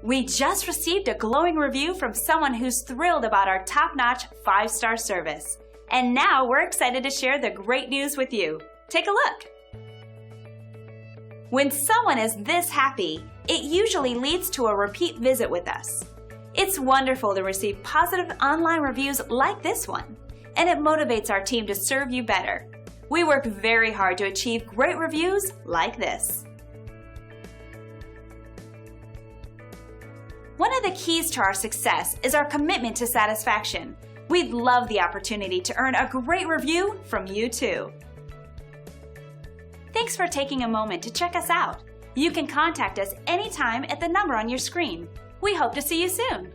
We just received a glowing review from someone who's thrilled about our top-notch 5-star service. And now we're excited to share the great news with you. Take a look. When someone is this happy, it usually leads to a repeat visit with us. It's wonderful to receive positive online reviews like this one, and it motivates our team to serve you better. We work very hard to achieve great reviews like this. One of the keys to our success is our commitment to satisfaction. We'd love the opportunity to earn a great review from you too. Thanks for taking a moment to check us out. You can contact us anytime at the number on your screen. We hope to see you soon.